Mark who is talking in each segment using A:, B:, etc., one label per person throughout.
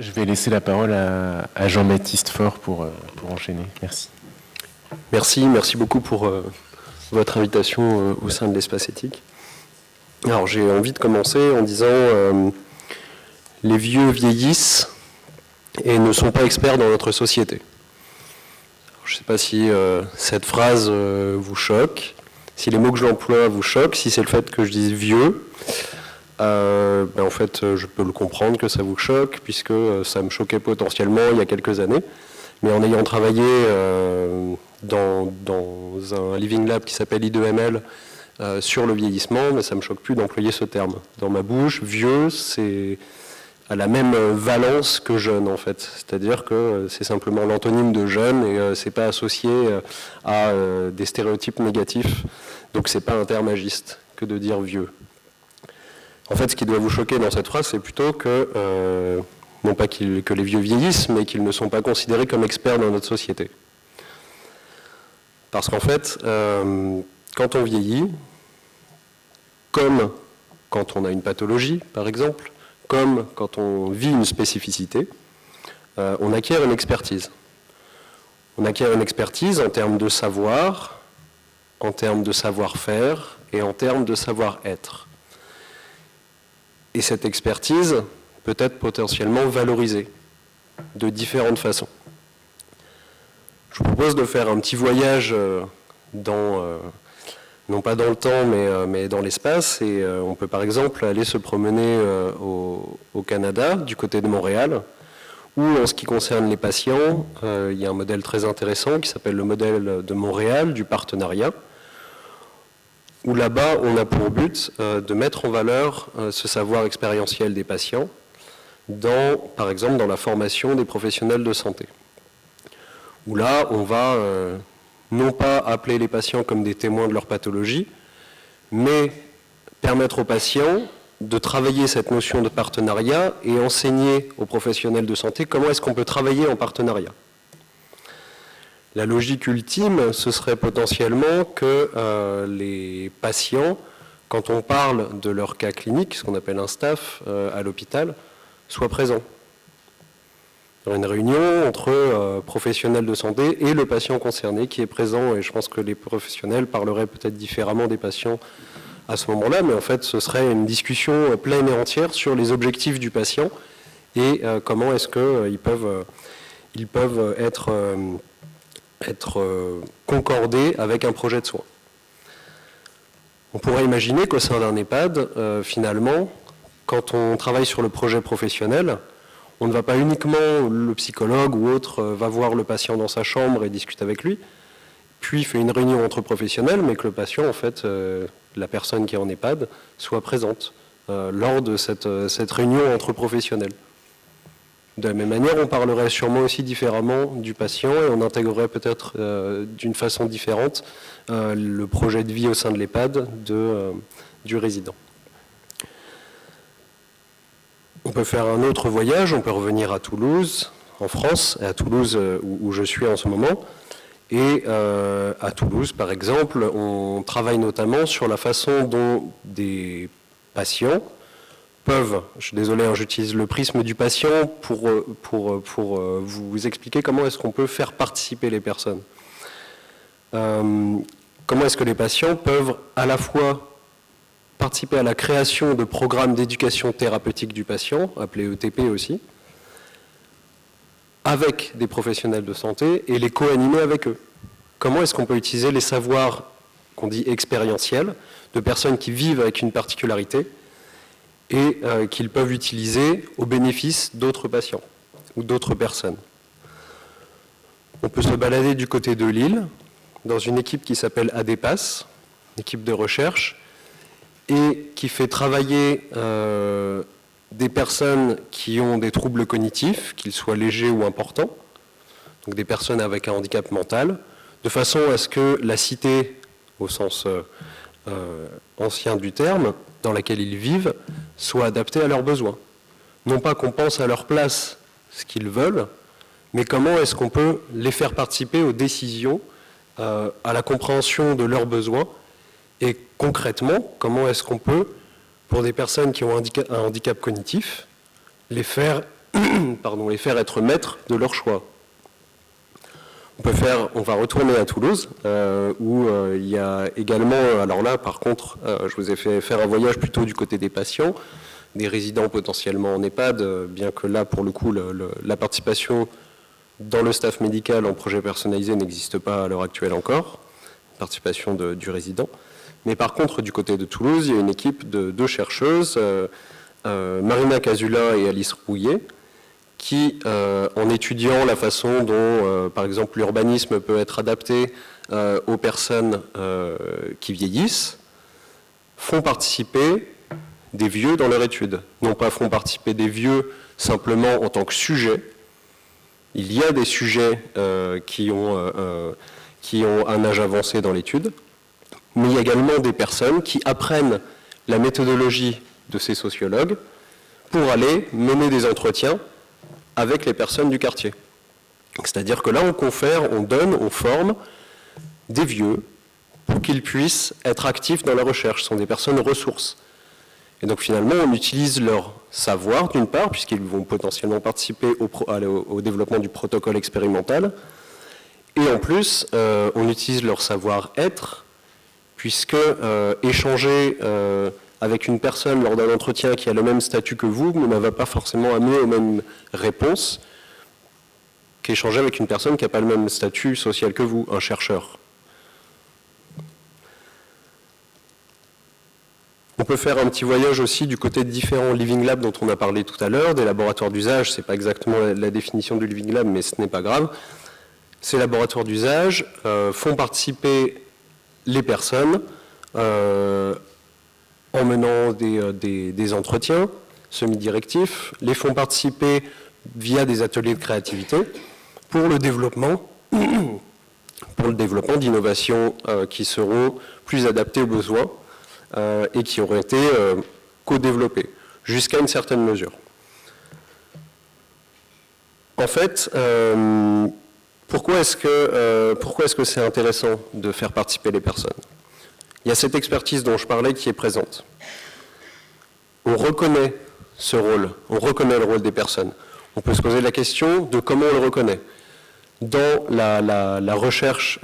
A: Je vais laisser la parole à Jean-Baptiste Faure pour enchaîner. Merci.
B: Merci beaucoup pour votre invitation au sein de l'espace éthique. Alors j'ai envie de commencer en disant les vieux vieillissent et ne sont pas experts dans notre société. Je ne sais pas si cette phrase vous choque, si les mots que j'emploie vous choquent, si c'est le fait que je dise vieux. En fait, je peux le comprendre que ça vous choque, puisque ça me choquait potentiellement il y a quelques années. Mais en ayant travaillé dans un living lab qui s'appelle I2ML sur le vieillissement, mais ça ne me choque plus d'employer ce terme. Dans ma bouche, vieux, c'est à la même valence que jeune, en fait. C'est-à-dire que c'est simplement l'antonyme de jeune et c'est pas associé à des stéréotypes négatifs. Donc c'est pas un terme agiste que de dire vieux. En fait, ce qui doit vous choquer dans cette phrase, c'est plutôt que, non pas que les vieux vieillissent, mais qu'ils ne sont pas considérés comme experts dans notre société. Parce qu'en fait, quand on vieillit, comme quand on a une pathologie, par exemple, comme quand on vit une spécificité, on acquiert une expertise. On acquiert une expertise en termes de savoir, en termes de savoir-faire et en termes de savoir-être. Et cette expertise peut être potentiellement valorisée de différentes façons. Je vous propose de faire un petit voyage non pas dans le temps, mais dans l'espace. Et on peut par exemple aller se promener au Canada, du côté de Montréal, où en ce qui concerne les patients, il y a un modèle très intéressant qui s'appelle le modèle de Montréal, du partenariat, où là-bas, on a pour but de mettre en valeur ce savoir expérientiel des patients, par exemple dans la formation des professionnels de santé. Où là, on va non pas appeler les patients comme des témoins de leur pathologie, mais permettre aux patients de travailler cette notion de partenariat et enseigner aux professionnels de santé comment est-ce qu'on peut travailler en partenariat. La logique ultime, ce serait potentiellement que les patients, quand on parle de leur cas clinique, ce qu'on appelle un staff à l'hôpital, soient présents. Il y aura une réunion entre professionnels de santé et le patient concerné qui est présent, et je pense que les professionnels parleraient peut-être différemment des patients à ce moment-là, mais en fait ce serait une discussion pleine et entière sur les objectifs du patient et comment est-ce qu'ils peuvent être concordés avec un projet de soins. On pourrait imaginer qu'au sein d'un EHPAD, finalement, quand on travaille sur le projet professionnel, on ne va pas uniquement, le psychologue ou autre, va voir le patient dans sa chambre et discute avec lui, puis fait une réunion entre professionnels, mais que le patient, en fait, la personne qui est en EHPAD, soit présente lors de cette réunion entre professionnels. De la même manière, on parlerait sûrement aussi différemment du patient et on intégrerait peut-être d'une façon différente le projet de vie au sein de l'EHPAD du résident. On peut faire un autre voyage, on peut revenir à Toulouse, en France, et à Toulouse où je suis en ce moment. Et à Toulouse, par exemple, on travaille notamment sur la façon dont des patients peuvent, je suis désolé, hein, j'utilise le prisme du patient pour vous expliquer comment est-ce qu'on peut faire participer les personnes. Comment est-ce que les patients peuvent à la fois participer à la création de programmes d'éducation thérapeutique du patient, appelés ETP aussi, avec des professionnels de santé et les co-animer avec eux. Comment est-ce qu'on peut utiliser les savoirs qu'on dit expérientiels, de personnes qui vivent avec une particularité et qu'ils peuvent utiliser au bénéfice d'autres patients ou d'autres personnes. On peut se balader du côté de Lille, dans une équipe qui s'appelle ADEPAS, équipe de recherche, et qui fait travailler des personnes qui ont des troubles cognitifs, qu'ils soient légers ou importants, donc des personnes avec un handicap mental, de façon à ce que la cité, au sens ancien du terme, dans laquelle ils vivent, soit adaptée à leurs besoins. Non pas qu'on pense à leur place ce qu'ils veulent, mais comment est-ce qu'on peut les faire participer aux décisions, à la compréhension de leurs besoins, et concrètement, comment est-ce qu'on peut, pour des personnes qui ont un handicap cognitif, les faire les faire être maîtres de leur choix. On va retourner à Toulouse, où il y a également, alors là par contre, je vous ai fait faire un voyage plutôt du côté des patients, des résidents potentiellement en EHPAD, bien que là pour le coup la participation dans le staff médical en projet personnalisé n'existe pas à l'heure actuelle encore, participation du résident. Mais par contre du côté de Toulouse, il y a une équipe de 2 chercheuses, Marina Casula et Alice Rouillet, qui, en étudiant la façon dont, par exemple, l'urbanisme peut être adapté aux personnes qui vieillissent, font participer des vieux dans leur étude. Non pas font participer des vieux simplement en tant que sujet. Il y a des sujets qui ont un âge avancé dans l'étude, mais il y a également des personnes qui apprennent la méthodologie de ces sociologues pour aller mener des entretiens avec les personnes du quartier. C'est-à-dire que là, on confère, on donne, on forme des vieux pour qu'ils puissent être actifs dans la recherche. Ce sont des personnes ressources. Et donc finalement, on utilise leur savoir, d'une part, puisqu'ils vont potentiellement participer au développement du protocole expérimental, et en plus, on utilise leur savoir-être, puisque échanger avec une personne lors d'un entretien qui a le même statut que vous ne va pas forcément amener aux mêmes réponses qu'échanger avec une personne qui n'a pas le même statut social que vous, un chercheur. On peut faire un petit voyage aussi du côté de différents living labs dont on a parlé tout à l'heure, des laboratoires d'usage. Ce n'est pas exactement la définition du living lab, mais ce n'est pas grave. Ces laboratoires d'usage font participer les personnes en menant des entretiens semi-directifs, les font participer via des ateliers de créativité pour le développement d'innovations qui seront plus adaptées aux besoins et qui auraient été co-développées jusqu'à une certaine mesure. En fait, pourquoi est-ce que c'est intéressant de faire participer les personnes ? Il y a cette expertise dont je parlais qui est présente. On reconnaît ce rôle, on reconnaît le rôle des personnes. On peut se poser la question de comment on le reconnaît. Dans la recherche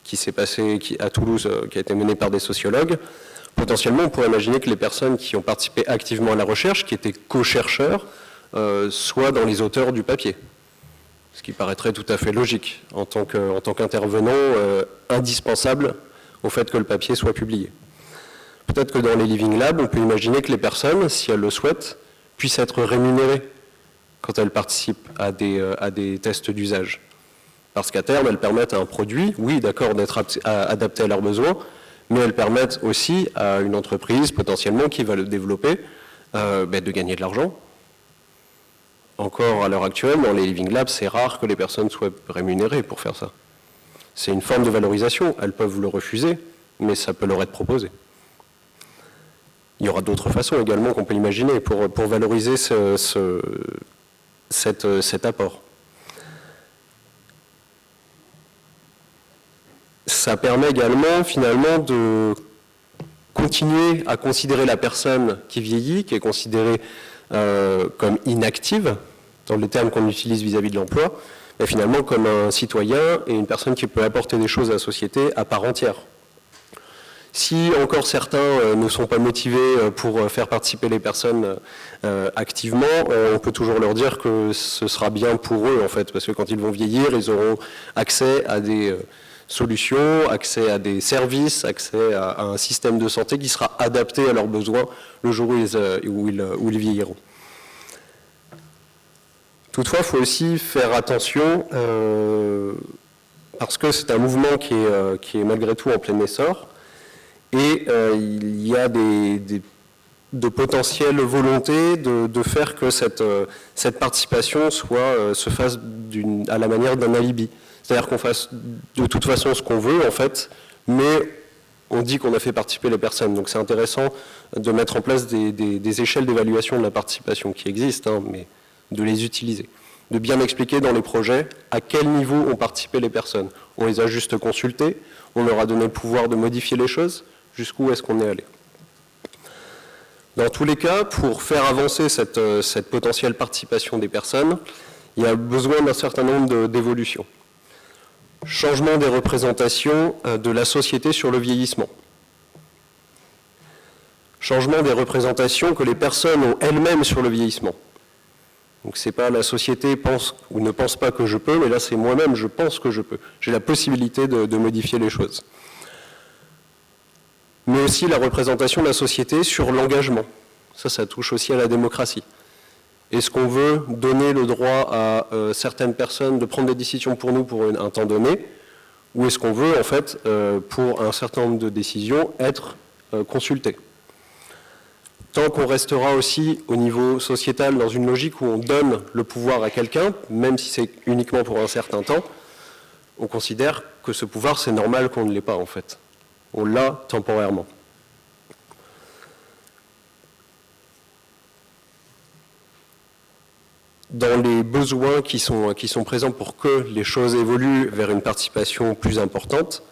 B: qui s'est passée à Toulouse, qui a été menée par des sociologues, potentiellement on pourrait imaginer que les personnes qui ont participé activement à la recherche, qui étaient co-chercheurs, soient dans les auteurs du papier. Ce qui paraîtrait tout à fait logique en tant qu'intervenant indispensable au fait que le papier soit publié. Peut-être que dans les living labs, on peut imaginer que les personnes, si elles le souhaitent, puissent être rémunérées quand elles participent à des tests d'usage. Parce qu'à terme, elles permettent à un produit, oui, d'accord, d'être adapté à leurs besoins, mais elles permettent aussi à une entreprise, potentiellement, qui va le développer, de gagner de l'argent. Encore à l'heure actuelle, dans les living labs, c'est rare que les personnes soient rémunérées pour faire ça. C'est une forme de valorisation. Elles peuvent le refuser, mais ça peut leur être proposé. Il y aura d'autres façons également qu'on peut imaginer pour valoriser cet apport. Ça permet également, finalement, de continuer à considérer la personne qui vieillit, qui est considérée comme inactive, dans les termes qu'on utilise vis-à-vis de l'emploi, mais finalement comme un citoyen et une personne qui peut apporter des choses à la société à part entière. Si encore certains ne sont pas motivés pour faire participer les personnes activement, on peut toujours leur dire que ce sera bien pour eux, en fait, parce que quand ils vont vieillir, ils auront accès à des solutions, accès à des services, accès à un système de santé qui sera adapté à leurs besoins le jour où ils vieilliront. Toutefois, il faut aussi faire attention, parce que c'est un mouvement qui est malgré tout en plein essor, et il y a de potentielles volontés de faire que cette participation se fasse à la manière d'un alibi. C'est-à-dire qu'on fasse de toute façon ce qu'on veut, en fait, mais on dit qu'on a fait participer les personnes. Donc c'est intéressant de mettre en place des échelles d'évaluation de la participation qui existent, mais de les utiliser. De bien expliquer dans les projets à quel niveau ont participé les personnes. On les a juste consultés, on leur a donné le pouvoir de modifier les choses, jusqu'où est-ce qu'on est allé. Dans tous les cas, pour faire avancer cette potentielle participation des personnes, il y a besoin d'un certain nombre d'évolutions. Changement des représentations de la société sur le vieillissement. Changement des représentations que les personnes ont elles-mêmes sur le vieillissement. Donc c'est pas la société pense ou ne pense pas que je peux, mais là c'est moi-même, je pense que je peux. J'ai la possibilité de modifier les choses. Mais aussi la représentation de la société sur l'engagement. Ça touche aussi à la démocratie. Est-ce qu'on veut donner le droit à certaines personnes de prendre des décisions pour nous pour un temps donné, ou est-ce qu'on veut, en fait, pour un certain nombre de décisions, être consulté? Tant qu'on restera aussi au niveau sociétal dans une logique où on donne le pouvoir à quelqu'un, même si c'est uniquement pour un certain temps, on considère que ce pouvoir, c'est normal qu'on ne l'ait pas, en fait. On l'a temporairement. Dans les besoins qui sont présents pour que les choses évoluent vers une participation plus importante,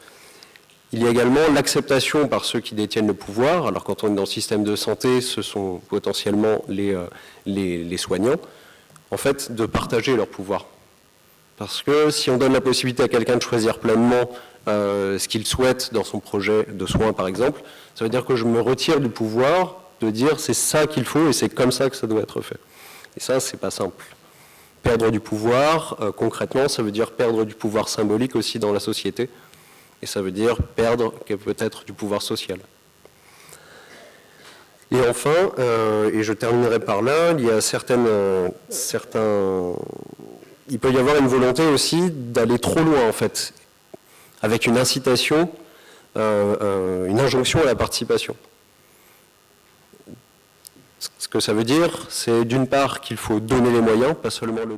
B: il y a également l'acceptation par ceux qui détiennent le pouvoir. Alors quand on est dans le système de santé, ce sont potentiellement les soignants, en fait, de partager leur pouvoir. Parce que si on donne la possibilité à quelqu'un de choisir pleinement ce qu'il souhaite dans son projet de soins, par exemple, ça veut dire que je me retire du pouvoir de dire c'est ça qu'il faut et c'est comme ça que ça doit être fait. Et ça, c'est pas simple. Perdre du pouvoir, concrètement, ça veut dire perdre du pouvoir symbolique aussi dans la société. Et ça veut dire perdre peut-être du pouvoir social. Et enfin, et je terminerai par là, il y a il peut y avoir une volonté aussi d'aller trop loin, en fait, avec une incitation, une injonction à la participation. Ce que ça veut dire, c'est d'une part qu'il faut donner les moyens, pas seulement le